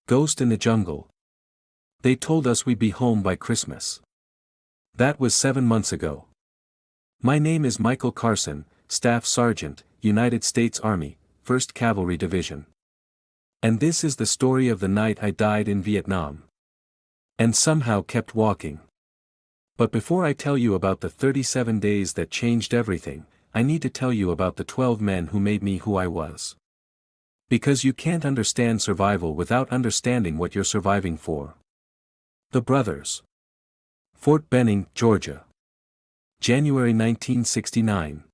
Ghost in the jungle. They told us we'd be home by Christmas. That was 7 months ago. My name is Michael Carson, Staff Sergeant, United States Army, 1st Cavalry Division. And this is the story of the night I died in Vietnam. And somehow kept walking. But before I tell you about the 37 days that changed everything, I need to tell you about the 12 men who made me who I was. Because you can't understand survival without understanding what you're surviving for. The Brothers. Fort Benning, Georgia. January 1969.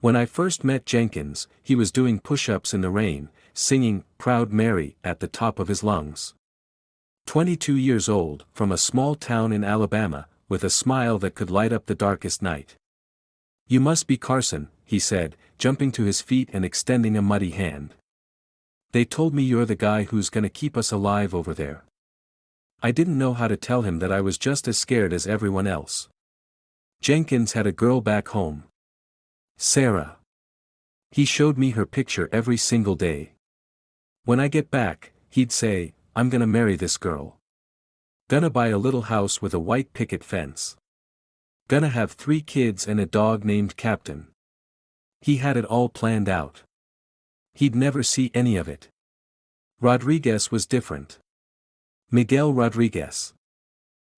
When I first met Jenkins, he was doing push-ups in the rain, singing "Proud Mary" at the top of his lungs. 22 years old, from a small town in Alabama, with a smile that could light up the darkest night. "You must be Carson," he said, jumping to his feet and extending a muddy hand. "They told me you're the guy who's gonna keep us alive over there." I didn't know how to tell him that I was just as scared as everyone else. Jenkins had a girl back home. Sarah. He showed me her picture every single day. When I get back, he'd say, "I'm gonna marry this girl. Gonna buy a little house with a white picket fence. Gonna have 3 kids and a dog named Captain." He had it all planned out. He'd never see any of it. Rodriguez was different. Miguel Rodriguez.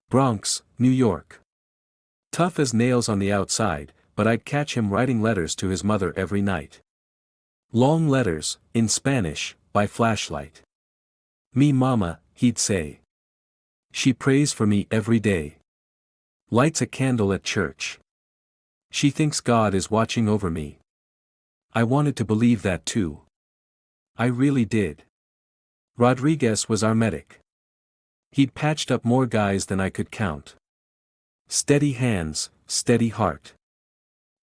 Bronx, New York. Tough as nails on the outside, but I'd catch him writing letters to his mother every night. Long letters, in Spanish, by flashlight. "Mi mama," he'd say. "She prays for me every day. Lights a candle at church. She thinks God is watching over me." I wanted to believe that too. I really did. Rodriguez was our medic. He'd patched up more guys than I could count. Steady hands, steady heart.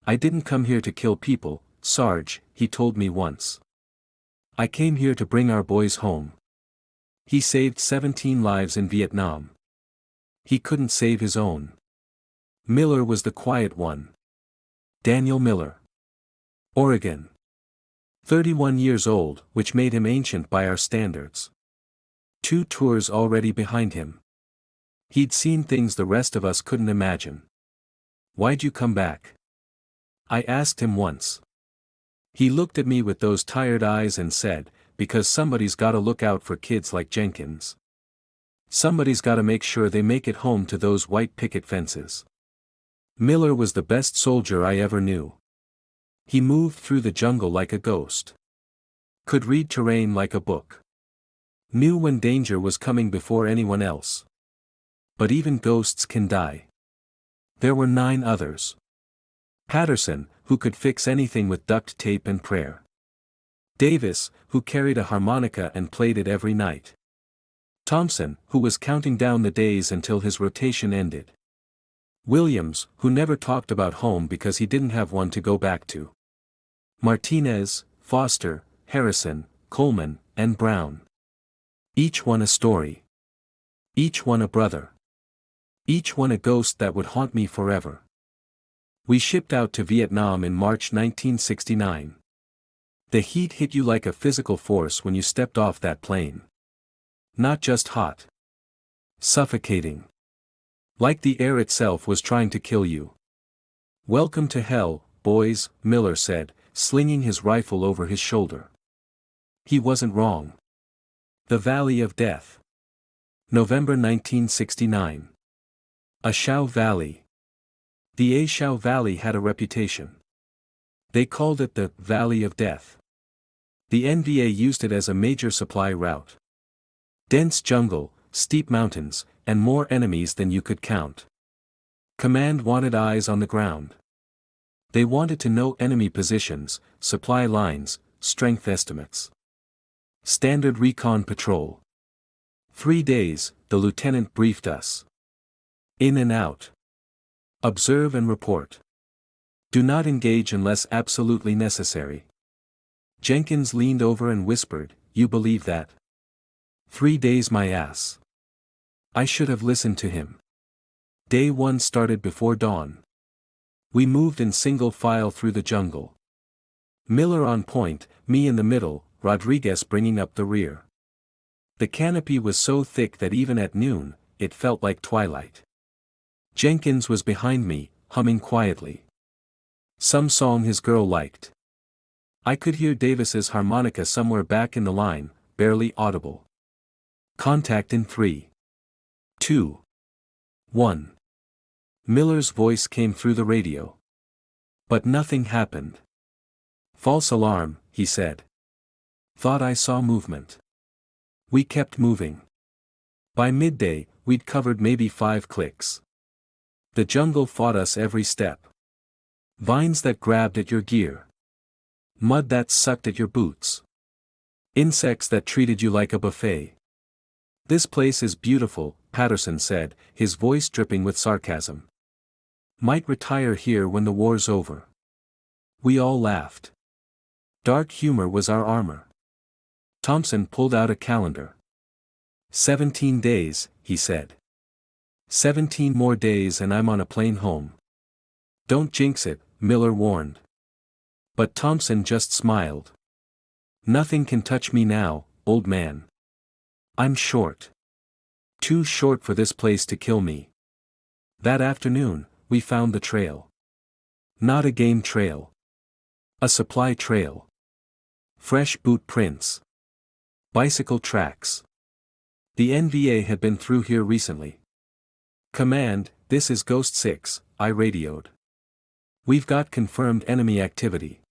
"I didn't come here to kill people, Sarge," he told me once. "I came here to bring our boys home." He saved 17 lives in Vietnam. He couldn't save his own. Miller was the quiet one. Daniel Miller. Oregon. 31 years old, which made him ancient by our standards. 2 tours already behind him. He'd seen things the rest of us couldn't imagine. "Why'd you come back?" I asked him once. He looked at me with those tired eyes and said, "Because somebody's gotta look out for kids like Jenkins. Somebody's gotta make sure they make it home to those white picket fences." Miller was the best soldier I ever knew. He moved through the jungle like a ghost. Could read terrain like a book. Knew when danger was coming before anyone else. But even ghosts can die. There were 9 others. Patterson, who could fix anything with duct tape and prayer. Davis, who carried a harmonica and played it every night. Thompson, who was counting down the days until his rotation ended. Williams, who never talked about home because he didn't have one to go back to. Martinez, Foster, Harrison, Coleman, and Brown. Each one a story. Each one a brother. Each one a ghost that would haunt me forever. We shipped out to Vietnam in March 1969. The heat hit you like a physical force when you stepped off that plane. Not just hot. Suffocating. Like the air itself was trying to kill you. "Welcome to hell, boys," Miller said, slinging his rifle over his shoulder. He wasn't wrong. The Valley of Death. November 1969. A Shau Valley. The A Shau Valley had a reputation. They called it the Valley of Death. The NVA used it as a major supply route. Dense jungle, steep mountains, and more enemies than you could count. Command wanted eyes on the ground. They wanted to know enemy positions, supply lines, strength estimates. Standard recon patrol. 3 days, the lieutenant briefed us. In and out. Observe and report. Do not engage unless absolutely necessary. Jenkins leaned over and whispered, "You believe that?" 3 days my ass. I should have listened to him. Day 1 started before dawn. We moved in single file through the jungle. Miller on point, me in the middle, Rodriguez bringing up the rear. The canopy was so thick that even at noon, it felt like twilight. Jenkins was behind me, humming quietly. Some song his girl liked. I could hear Davis's harmonica somewhere back in the line, barely audible. Contact in 3, 2, 1. Miller's voice came through the radio. But nothing happened. False alarm, he said. Thought I saw movement. We kept moving. By midday, we'd covered maybe 5 clicks. The jungle fought us every step. Vines that grabbed at your gear. Mud that sucked at your boots. Insects that treated you like a buffet. This place is beautiful, Patterson said, his voice dripping with sarcasm. Might retire here when the war's over. We all laughed. Dark humor was our armor. Thompson pulled out a calendar. 17 days, he said. 17 more days and I'm on a plane home. Don't jinx it, Miller warned. But Thompson just smiled. Nothing can touch me now, old man. I'm short. Too short for this place to kill me. That afternoon, we found the trail. Not a game trail. A supply trail. Fresh boot prints. Bicycle tracks. The NVA had been through here recently. Command, this is Ghost 6, I radioed. We've got confirmed enemy activity.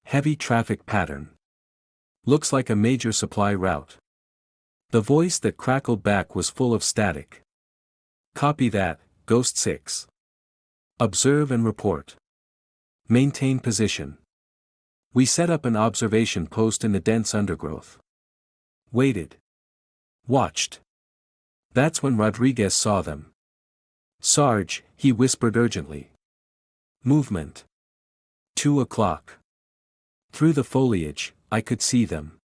Heavy traffic pattern. Looks like a major supply route. The voice that crackled back was full of static. Copy that, Ghost 6. Observe and report. Maintain position. We set up an observation post in the dense undergrowth. Waited. Watched. That's when Rodriguez saw them. Sarge, he whispered urgently. Movement. 2 o'clock. Through the foliage, I could see them.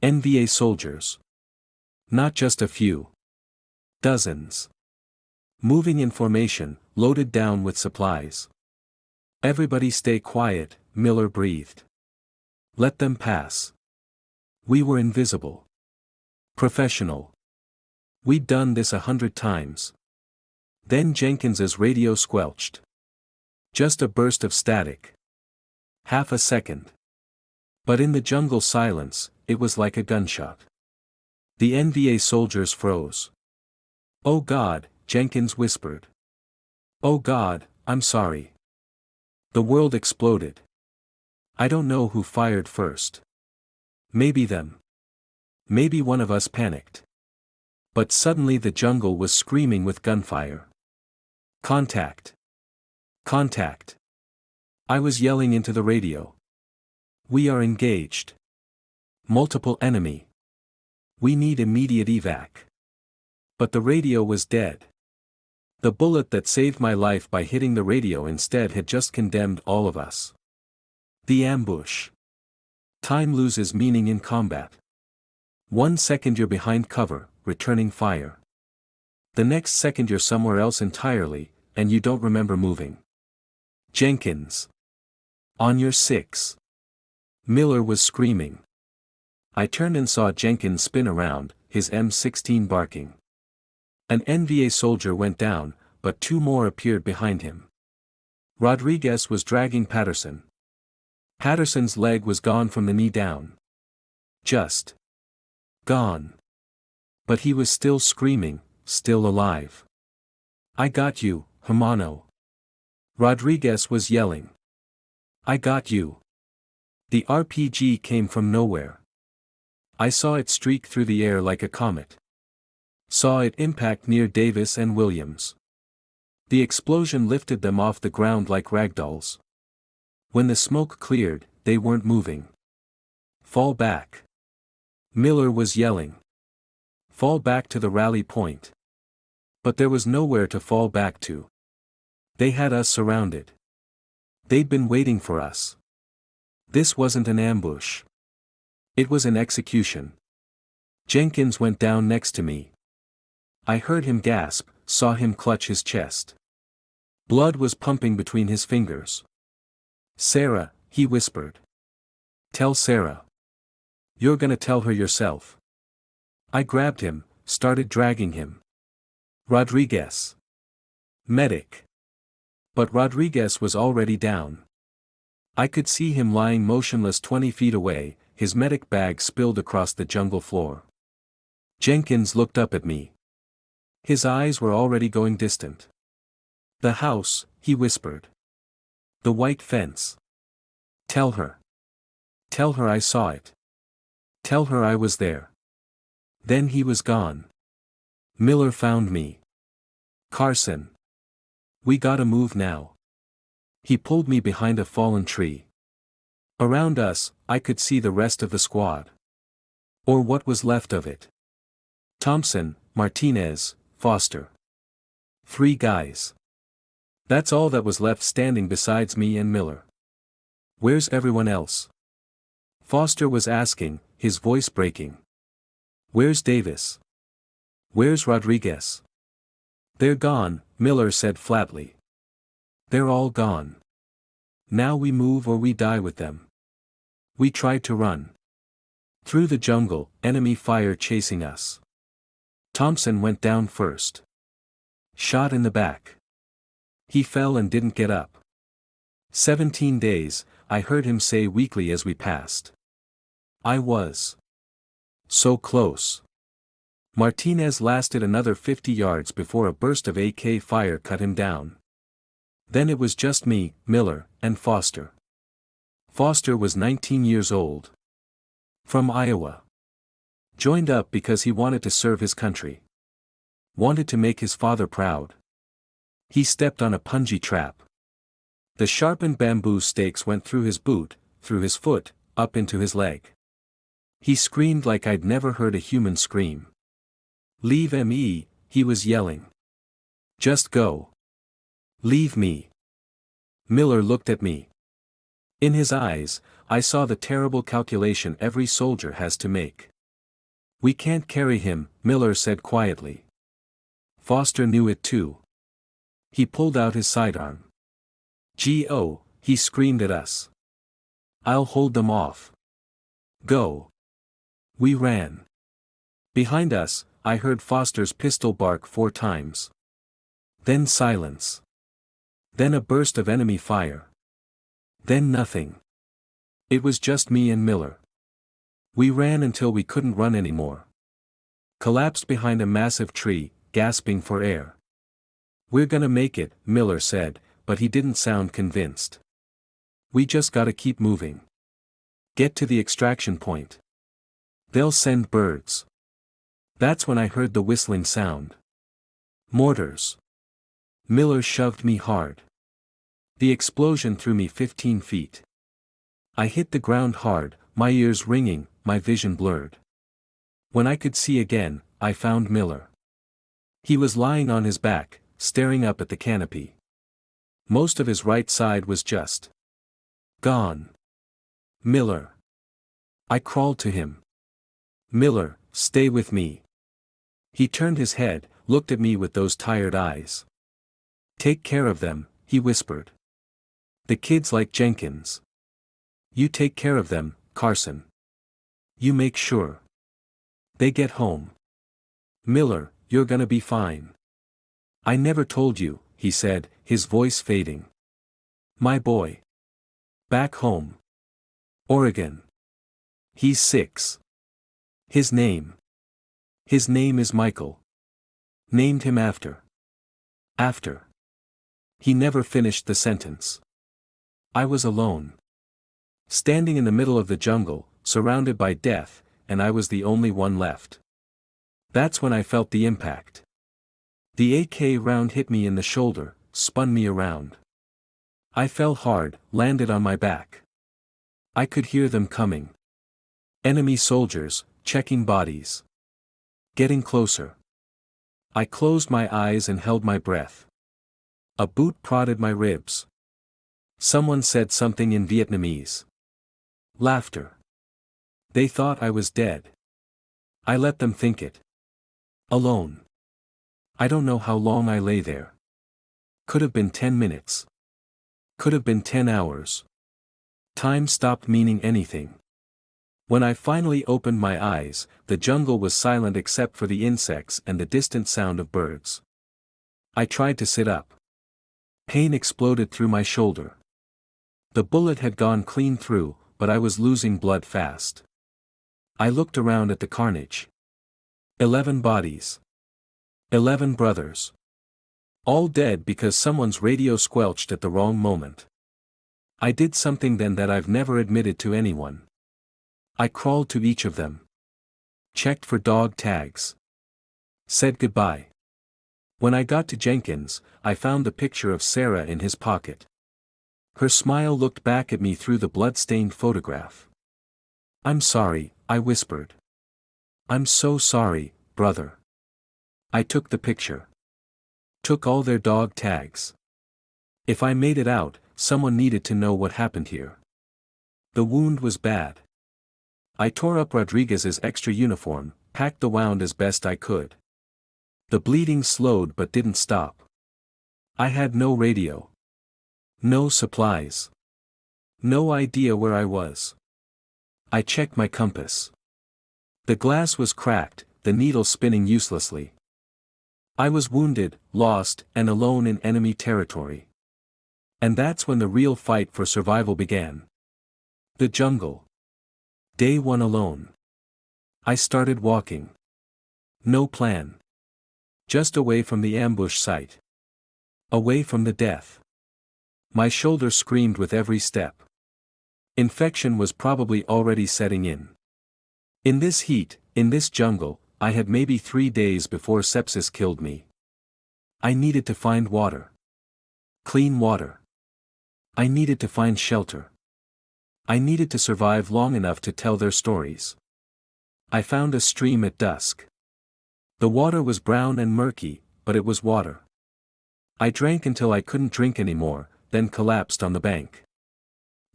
NVA soldiers. Not just a few. Dozens. Moving in formation, loaded down with supplies. Everybody stay quiet, Miller breathed. Let them pass. We were invisible. Professional. We'd done this 100 times. Then Jenkins's radio squelched. Just a burst of static. Half a second. But in the jungle silence, it was like a gunshot. The NVA soldiers froze. Oh God, Jenkins whispered. Oh God, I'm sorry. The world exploded. I don't know who fired first. Maybe them. Maybe one of us panicked. But suddenly the jungle was screaming with gunfire. Contact. Contact. I was yelling into the radio. We are engaged. Multiple enemy. We need immediate evac. But the radio was dead. The bullet that saved my life by hitting the radio instead had just condemned all of us. The ambush. Time loses meaning in combat. 1 second you're behind cover, returning fire. The next second you're somewhere else entirely, and you don't remember moving. Jenkins. On your 6. Miller was screaming. I turned and saw Jenkins spin around, his M16 barking. An NVA soldier went down, but 2 more appeared behind him. Rodriguez was dragging Patterson. Patterson's leg was gone from the knee down. Just. Gone. But he was still screaming, still alive. I got you, Hermano. Rodriguez was yelling. I got you. The RPG came from nowhere. I saw it streak through the air like a comet. Saw it impact near Davis and Williams. The explosion lifted them off the ground like ragdolls. When the smoke cleared, they weren't moving. Fall back. Miller was yelling. Fall back to the rally point. But there was nowhere to fall back to. They had us surrounded. They'd been waiting for us. This wasn't an ambush. It was an execution. Jenkins went down next to me. I heard him gasp, saw him clutch his chest. Blood was pumping between his fingers. Sarah, he whispered. Tell Sarah. You're gonna tell her yourself. I grabbed him, started dragging him. Rodriguez. Medic. But Rodriguez was already down. I could see him lying motionless 20 feet away, his medic bag spilled across the jungle floor. Jenkins looked up at me. His eyes were already going distant. The house, he whispered. The white fence. Tell her. Tell her I saw it. Tell her I was there. Then he was gone. Miller found me. Carson. We gotta move now. He pulled me behind a fallen tree. Around us, I could see the rest of the squad. Or what was left of it. Thompson, Martinez, Foster. 3 guys. That's all that was left standing besides me and Miller. Where's everyone else? Foster was asking, his voice breaking. Where's Davis? Where's Rodriguez? They're gone, Miller said flatly. They're all gone. Now we move or we die with them. We tried to run. Through the jungle, enemy fire chasing us. Thompson went down first. Shot in the back. He fell and didn't get up. 17 days, I heard him say weakly as we passed. I was so close. Martinez lasted another 50 yards before a burst of AK fire cut him down. Then it was just me, Miller, and Foster. Foster was 19 years old. From Iowa. Joined up because he wanted to serve his country. Wanted to make his father proud. He stepped on a punji trap. The sharpened bamboo stakes went through his boot, through his foot, up into his leg. He screamed like I'd never heard a human scream. Leave me, he was yelling. Just go. Leave me. Miller looked at me. In his eyes, I saw the terrible calculation every soldier has to make. We can't carry him, Miller said quietly. Foster knew it too. He pulled out his sidearm. Go, he screamed at us. I'll hold them off. Go. We ran. Behind us, I heard Foster's pistol bark 4 times. Then silence. Then a burst of enemy fire. Then nothing. It was just me and Miller. We ran until we couldn't run anymore. Collapsed behind a massive tree, gasping for air. We're gonna make it, Miller said, but he didn't sound convinced. We just gotta keep moving. Get to the extraction point. They'll send birds. That's when I heard the whistling sound. Mortars. Miller shoved me hard. The explosion threw me 15 feet. I hit the ground hard, my ears ringing, my vision blurred. When I could see again, I found Miller. He was lying on his back, staring up at the canopy. Most of his right side was just gone. Miller. I crawled to him. Miller, stay with me. He turned his head, looked at me with those tired eyes. Take care of them, he whispered. The kids like Jenkins. You take care of them, Carson. You make sure they get home. Miller, you're gonna be fine. I never told you, he said, his voice fading. My boy. Back home. Oregon. He's 6. His name. His name is Michael. Named him after. After. He never finished the sentence. I was alone. Standing in the middle of the jungle, surrounded by death, and I was the only one left. That's when I felt the impact. The AK round hit me in the shoulder, spun me around. I fell hard, landed on my back. I could hear them coming. Enemy soldiers, checking bodies. Getting closer. I closed my eyes and held my breath. A boot prodded my ribs. Someone said something in Vietnamese. Laughter. They thought I was dead. I let them think it. Alone. I don't know how long I lay there. Could have been 10 minutes. Could have been 10 hours. Time stopped meaning anything. When I finally opened my eyes, the jungle was silent except for the insects and the distant sound of birds. I tried to sit up. Pain exploded through my shoulder. The bullet had gone clean through, but I was losing blood fast. I looked around at the carnage. 11 bodies. 11 brothers. All dead because someone's radio squelched at the wrong moment. I did something then that I've never admitted to anyone. I crawled to each of them. Checked for dog tags. Said goodbye. When I got to Jenkins, I found the picture of Sarah in his pocket. Her smile looked back at me through the blood-stained photograph. "I'm sorry," I whispered. "I'm so sorry, brother." I took the picture. Took all their dog tags. If I made it out, someone needed to know what happened here. The wound was bad. I tore up Rodriguez's extra uniform, packed the wound as best I could. The bleeding slowed but didn't stop. I had no radio. No supplies. No idea where I was. I checked my compass. The glass was cracked, the needle spinning uselessly. I was wounded, lost, and alone in enemy territory. And that's when the real fight for survival began. The jungle. Day 1 alone. I started walking. No plan. Just away from the ambush site. Away from the death. My shoulder screamed with every step. Infection was probably already setting in. In this heat, in this jungle, I had maybe 3 days before sepsis killed me. I needed to find water. Clean water. I needed to find shelter. I needed to survive long enough to tell their stories. I found a stream at dusk. The water was brown and murky, but it was water. I drank until I couldn't drink anymore, then collapsed on the bank.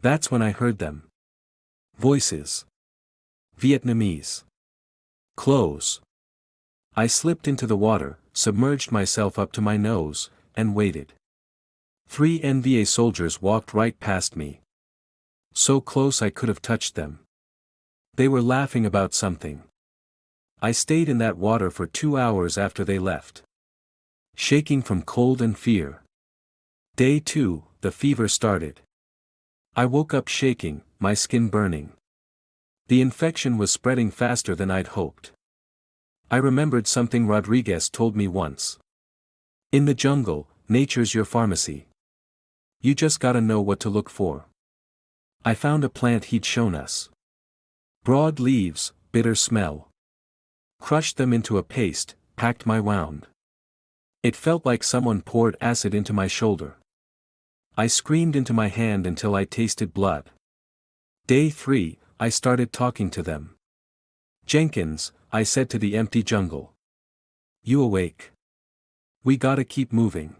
That's when I heard them. Voices. Vietnamese. Close. I slipped into the water, submerged myself up to my nose, and waited. 3 NVA soldiers walked right past me. So close I could have touched them. They were laughing about something. I stayed in that water for 2 hours after they left. Shaking from cold and fear. Day 2, the fever started. I woke up shaking, my skin burning. The infection was spreading faster than I'd hoped. I remembered something Rodriguez told me once. In the jungle, nature's your pharmacy. You just gotta know what to look for. I found a plant he'd shown us. Broad leaves, bitter smell. Crushed them into a paste, packed my wound. It felt like someone poured acid into my shoulder. I screamed into my hand until I tasted blood. Day 3, I started talking to them. "Jenkins," I said to the empty jungle. "You awake? We gotta keep moving."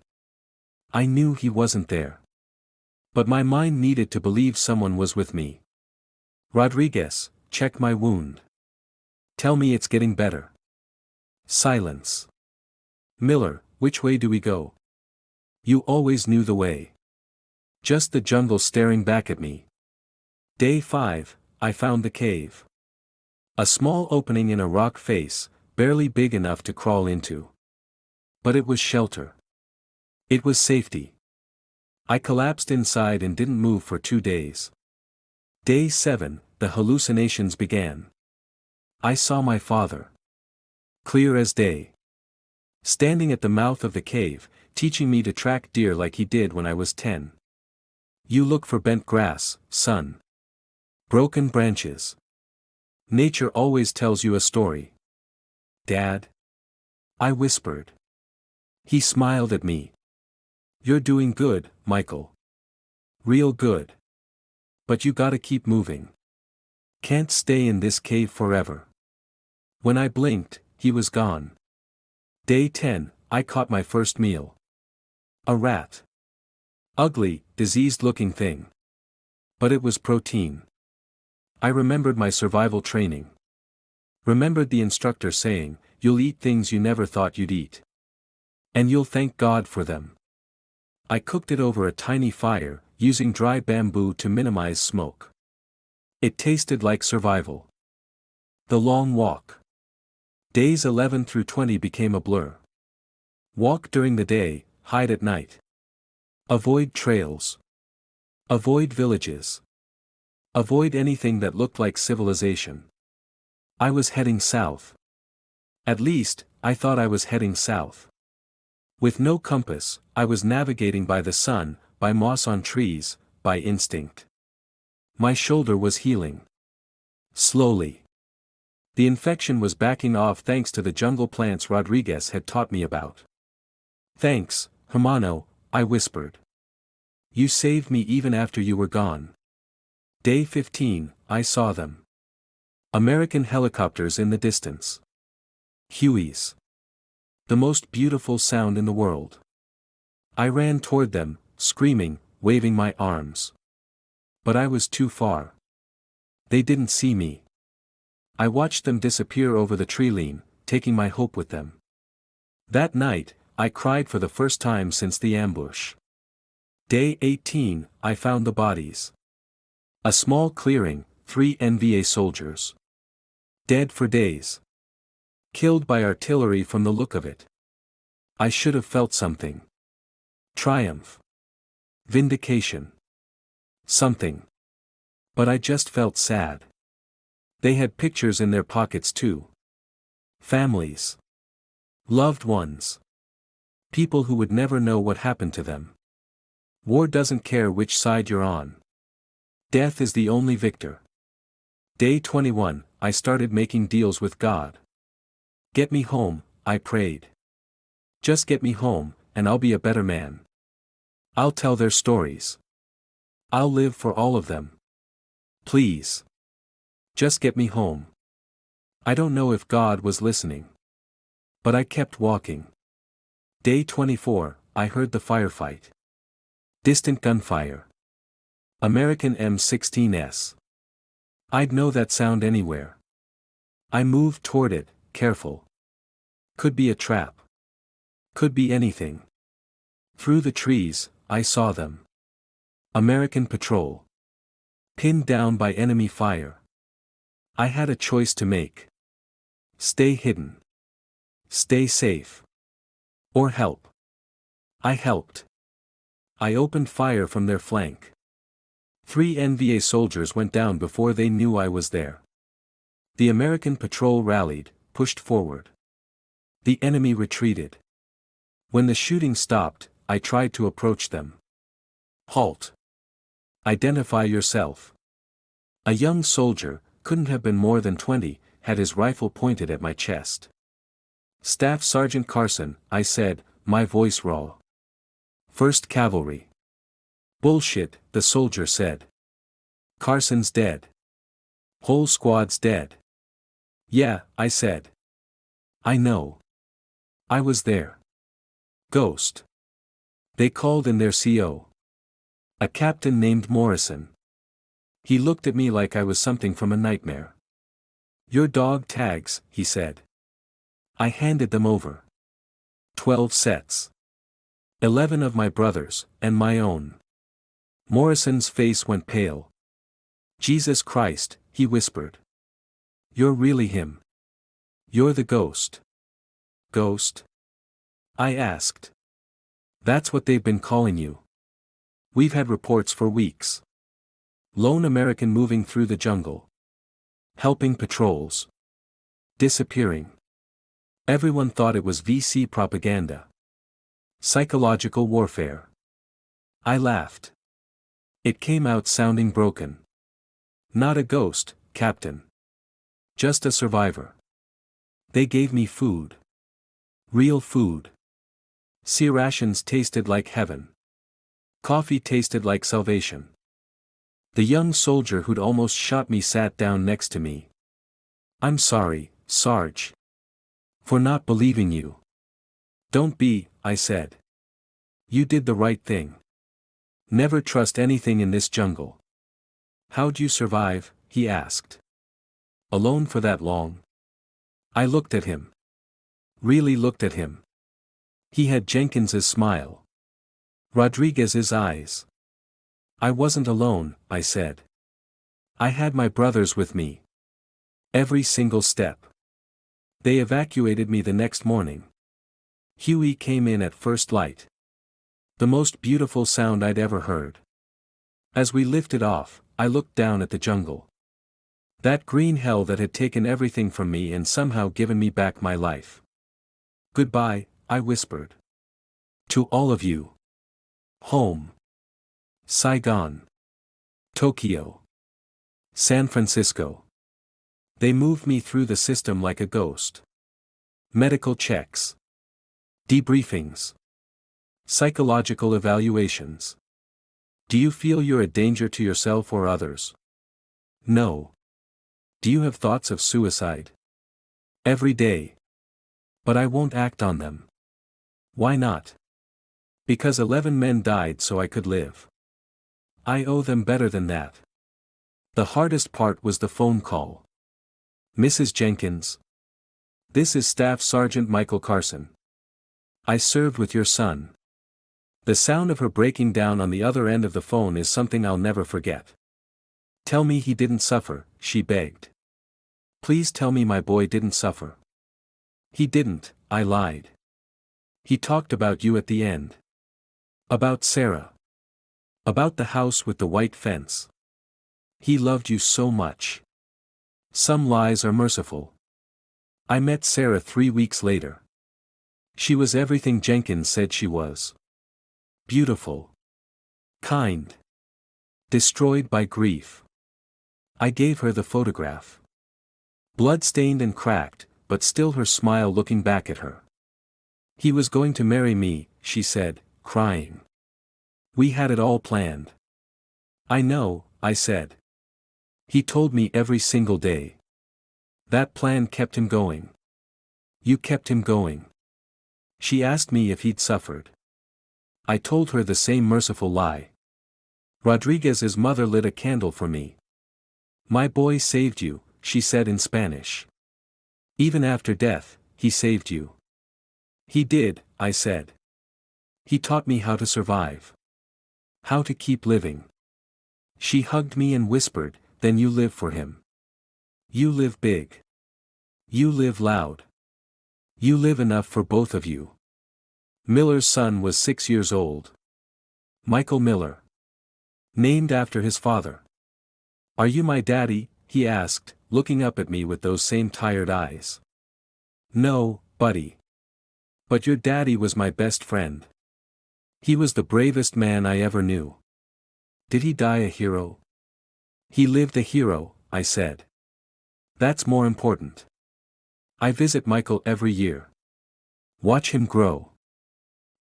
I knew he wasn't there. But my mind needed to believe someone was with me. "Rodriguez, check my wound. Tell me it's getting better." Silence. "Miller, which way do we go?" "You always knew the way." Just the jungle staring back at me. Day 5, I found the cave. A small opening in a rock face, barely big enough to crawl into. But it was shelter. It was safety. I collapsed inside and didn't move for 2 days. Day 7, the hallucinations began. I saw my father. Clear as day. Standing at the mouth of the cave, teaching me to track deer like he did when I was 10. "You look for bent grass, son. Broken branches. Nature always tells you a story." "Dad?" I whispered. He smiled at me. "You're doing good, Michael. Real good. But you gotta keep moving. Can't stay in this cave forever." When I blinked, he was gone. Day 10, I caught my first meal. A rat. Ugly, diseased-looking thing. But it was protein. I remembered my survival training. Remembered the instructor saying, "You'll eat things you never thought you'd eat. And you'll thank God for them." I cooked it over a tiny fire, using dry bamboo to minimize smoke. It tasted like survival. The long walk. Days 11 through 20 became a blur. Walk during the day, hide at night. Avoid trails. Avoid villages. Avoid anything that looked like civilization. I was heading south. At least, I thought I was heading south. With no compass, I was navigating by the sun, by moss on trees, by instinct. My shoulder was healing. Slowly. The infection was backing off thanks to the jungle plants Rodriguez had taught me about. Thanks, Hermano, I whispered. You saved me even after you were gone. Day 15, I saw them. American helicopters in the distance. Hueys. The most beautiful sound in the world. I ran toward them, screaming, waving my arms. But I was too far. They didn't see me. I watched them disappear over the tree line, taking my hope with them. That night, I cried for the first time since the ambush. Day 18, I found the bodies. A small clearing, 3 NVA soldiers. Dead for days. Killed by artillery from the look of it. I should have felt something. Triumph. Vindication. Something. But I just felt sad. They had pictures in their pockets too. Families. Loved ones. People who would never know what happened to them. War doesn't care which side you're on. Death is the only victor. Day 21, I started making deals with God. Get me home, I prayed. Just get me home, and I'll be a better man. I'll tell their stories. I'll live for all of them. Please. Just get me home. I don't know if God was listening. But I kept walking. Day 24, I heard the firefight. Distant gunfire. American M16s. I'd know that sound anywhere. I moved toward it, careful. Could be a trap. Could be anything. Through the trees, I saw them. American patrol. Pinned down by enemy fire. I had a choice to make. Stay hidden. Stay safe. Or help. I helped. I opened fire from their flank. 3 NVA soldiers went down before they knew I was there. The American patrol rallied, pushed forward. The enemy retreated. When the shooting stopped, I tried to approach them. Halt. Identify yourself. A young soldier, couldn't have been more than 20, had his rifle pointed at my chest. Staff Sergeant Carson, I said, my voice raw. 1st Cavalry. Bullshit, the soldier said. Carson's dead. Whole squad's dead. Yeah, I said. I know. I was there. Ghost. They called in their CO. A captain named Morrison. He looked at me like I was something from a nightmare. Your dog tags, he said. I handed them over. 12 sets. 11 of my brothers, and my own. Morrison's face went pale. Jesus Christ, he whispered. You're really him. You're the ghost. Ghost? I asked. That's what they've been calling you. We've had reports for weeks. Lone American moving through the jungle. Helping patrols. Disappearing. Everyone thought it was VC propaganda. Psychological warfare. I laughed. It came out sounding broken. Not a ghost, Captain. Just a survivor. They gave me food. Real food. Sea rations tasted like heaven. Coffee tasted like salvation. The young soldier who'd almost shot me sat down next to me. I'm sorry, Sarge. For not believing you. Don't be, I said. You did the right thing. Never trust anything in this jungle. How'd you survive? He asked. Alone for that long? I looked at him. Really looked at him. He had Jenkins's smile. Rodriguez's eyes. I wasn't alone, I said. I had my brothers with me. Every single step. They evacuated me the next morning. Huey came in at first light. The most beautiful sound I'd ever heard. As we lifted off, I looked down at the jungle. That green hell that had taken everything from me and somehow given me back my life. Goodbye, I whispered. To all of you. Home. Saigon. Tokyo. San Francisco. They moved me through the system like a ghost. Medical checks. Debriefings. Psychological evaluations. Do you feel you're a danger to yourself or others? No. Do you have thoughts of suicide? Every day. But I won't act on them. Why not? Because 11 men died so I could live. I owe them better than that. The hardest part was the phone call. Mrs. Jenkins. This is Staff Sergeant Michael Carson. I served with your son. The sound of her breaking down on the other end of the phone is something I'll never forget. Tell me he didn't suffer, she begged. Please tell me my boy didn't suffer. He didn't, I lied. He talked about you at the end. About Sarah. About the house with the white fence. He loved you so much. Some lies are merciful. I met Sarah 3 weeks later. She was everything Jenkins said she was. Beautiful. Kind. Destroyed by grief. I gave her the photograph. Blood-stained and cracked, but still her smile looking back at her. He was going to marry me, she said, crying. We had it all planned. I know, I said. He told me every single day. That plan kept him going. You kept him going. She asked me if he'd suffered. I told her the same merciful lie. Rodriguez's mother lit a candle for me. My boy saved you, she said in Spanish. Even after death, he saved you. He did, I said. He taught me how to survive. How to keep living. She hugged me and whispered, then you live for him. You live big. You live loud. You live enough for both of you. Miller's son was 6 years old. Michael Miller. Named after his father. Are you my daddy? He asked, looking up at me with those same tired eyes. No, buddy. But your daddy was my best friend. He was the bravest man I ever knew. Did he die a hero? He lived a hero, I said. That's more important. I visit Michael every year. Watch him grow.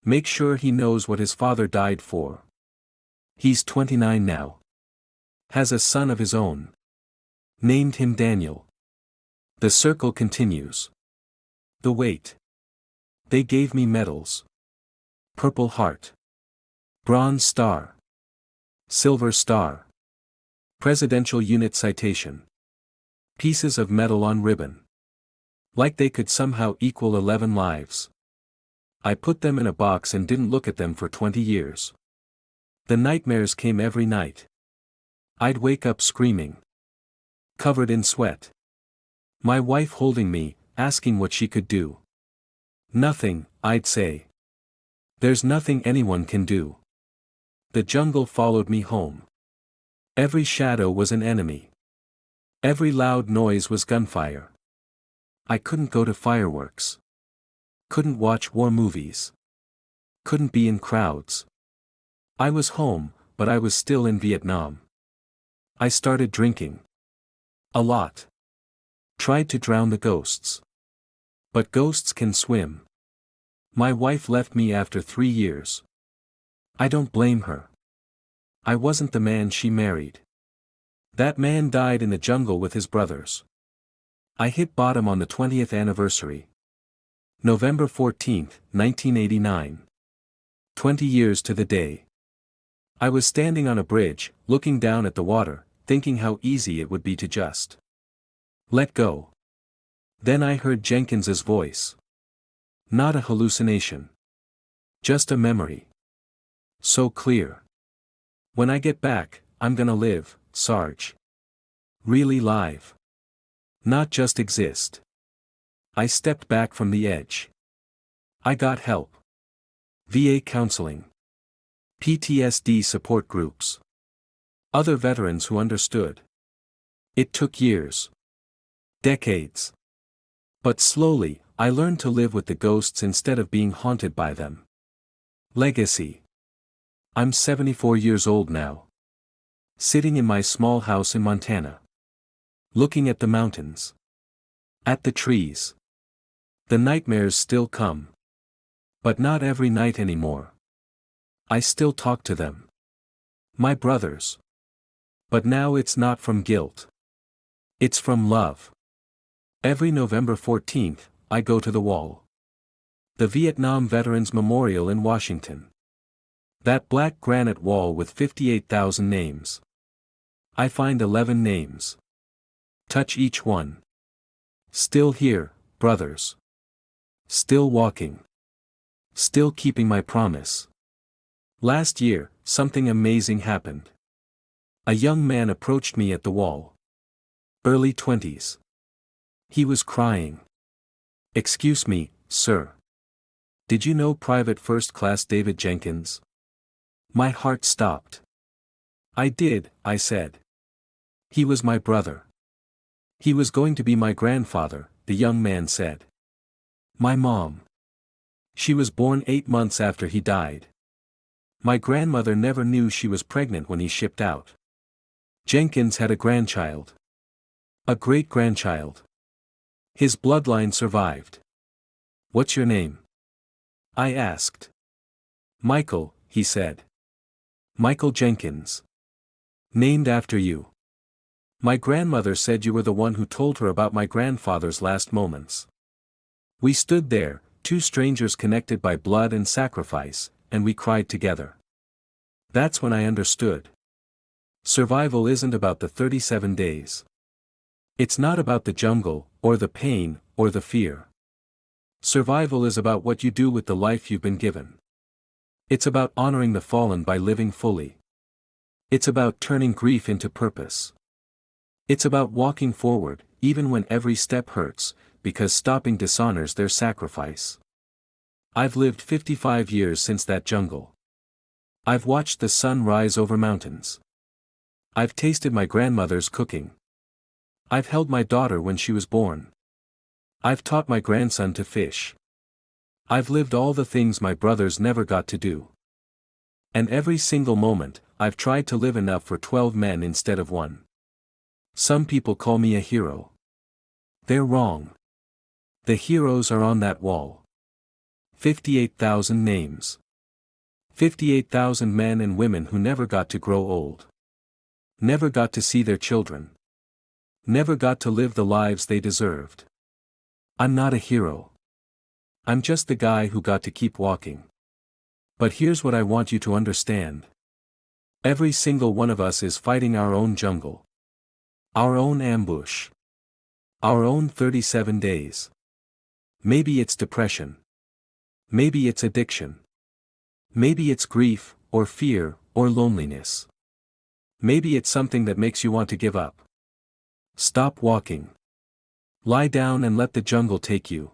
Make sure he knows what his father died for. He's 29 now. Has a son of his own. Named him Daniel. The circle continues. The weight. They gave me medals. Purple Heart. Bronze Star. Silver Star. Presidential Unit Citation. Pieces of metal on ribbon. Like they could somehow equal 11 lives. I put them in a box and didn't look at them for 20 years. The nightmares came every night. I'd wake up screaming. Covered in sweat. My wife holding me, asking what she could do. Nothing, I'd say. There's nothing anyone can do. The jungle followed me home. Every shadow was an enemy. Every loud noise was gunfire. I couldn't go to fireworks. Couldn't watch war movies. Couldn't be in crowds. I was home, but I was still in Vietnam. I started drinking. A lot. Tried to drown the ghosts. But ghosts can swim. My wife left me after 3 years. I don't blame her. I wasn't the man she married. That man died in the jungle with his brothers. I hit bottom on the 20th anniversary. November 14, 1989. 20 years to the day. I was standing on a bridge, looking down at the water, thinking how easy it would be to just let go. Then I heard Jenkins's voice. Not a hallucination. Just a memory. So clear. When I get back, I'm gonna live, Sarge. Really live. Not just exist. I stepped back from the edge. I got help. VA counseling. PTSD support groups. Other veterans who understood. It took years. Decades. But slowly, I learned to live with the ghosts instead of being haunted by them. Legacy. I'm 74 years old now. Sitting in my small house in Montana. Looking at the mountains. At the trees. The nightmares still come. But not every night anymore. I still talk to them. My brothers. But now it's not from guilt. It's from love. Every November 14th, I go to the wall. The Vietnam Veterans Memorial in Washington. That black granite wall with 58,000 names. I find 11 names. Touch each one. Still here, brothers. Still walking. Still keeping my promise. Last year, something amazing happened. A young man approached me at the wall. Early 20s. He was crying. "Excuse me, sir. Did you know Private First Class David Jenkins?" My heart stopped. "I did," I said. "He was my brother. He was going to be my grandfather," the young man said. "My mom. She was born 8 months after he died. My grandmother never knew she was pregnant when he shipped out. Jenkins had a grandchild. A great-grandchild. His bloodline survived." "What's your name?" I asked. "Michael," he said. "Michael Jenkins. Named after you. My grandmother said you were the one who told her about my grandfather's last moments." We stood there, two strangers connected by blood and sacrifice, and we cried together. That's when I understood. Survival isn't about the 37 days. It's not about the jungle, or the pain, or the fear. Survival is about what you do with the life you've been given. It's about honoring the fallen by living fully. It's about turning grief into purpose. It's about walking forward, even when every step hurts, because stopping dishonors their sacrifice. I've lived 55 years since that jungle. I've watched the sun rise over mountains. I've tasted my grandmother's cooking. I've held my daughter when she was born. I've taught my grandson to fish. I've lived all the things my brothers never got to do. And every single moment, I've tried to live enough for 12 men instead of one. Some people call me a hero. They're wrong. The heroes are on that wall. 58,000 names. 58,000 men and women who never got to grow old. Never got to see their children. Never got to live the lives they deserved. I'm not a hero. I'm just the guy who got to keep walking. But here's what I want you to understand. Every single one of us is fighting our own jungle. Our own ambush. Our own 37 days. Maybe it's depression. Maybe it's addiction. Maybe it's grief, or fear, or loneliness. Maybe it's something that makes you want to give up. Stop walking. Lie down and let the jungle take you.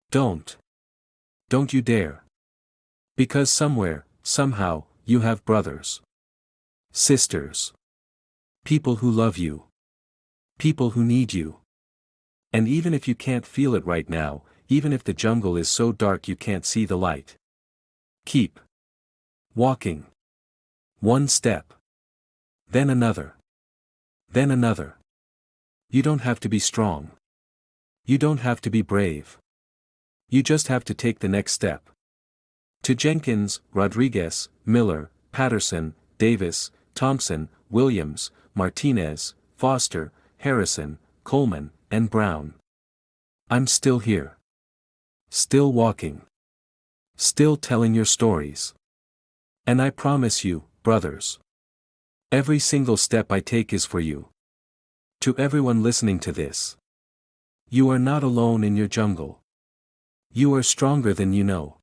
Don't. Don't you dare. Because somewhere, somehow, you have brothers. Sisters. People who love you. People who need you. And even if you can't feel it right now, even if the jungle is so dark you can't see the light. Keep walking. One step. Then another. Then another. You don't have to be strong. You don't have to be brave. You just have to take the next step. To Jenkins, Rodriguez, Miller, Patterson, Davis, Thompson, Williams, Martinez, Foster, Harrison, Coleman, and Brown. I'm still here. Still walking. Still telling your stories. And I promise you, brothers. Every single step I take is for you. To everyone listening to this. You are not alone in your jungle. You are stronger than you know.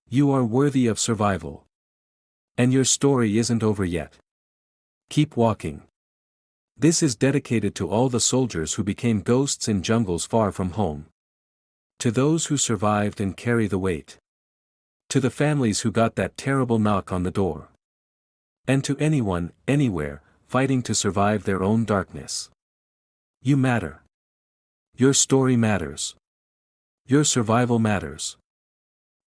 You are worthy of survival. And your story isn't over yet. Keep walking. This is dedicated to all the soldiers who became ghosts in jungles far from home. To those who survived and carry the weight. To the families who got that terrible knock on the door. And to anyone, anywhere, fighting to survive their own darkness. You matter. Your story matters. Your survival matters.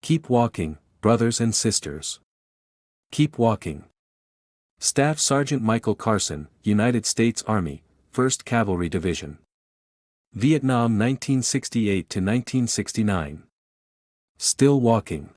Keep walking, brothers and sisters. Keep walking. Staff Sergeant Michael Carson, United States Army, 1st Cavalry Division. Vietnam 1968 to 1969. Still walking.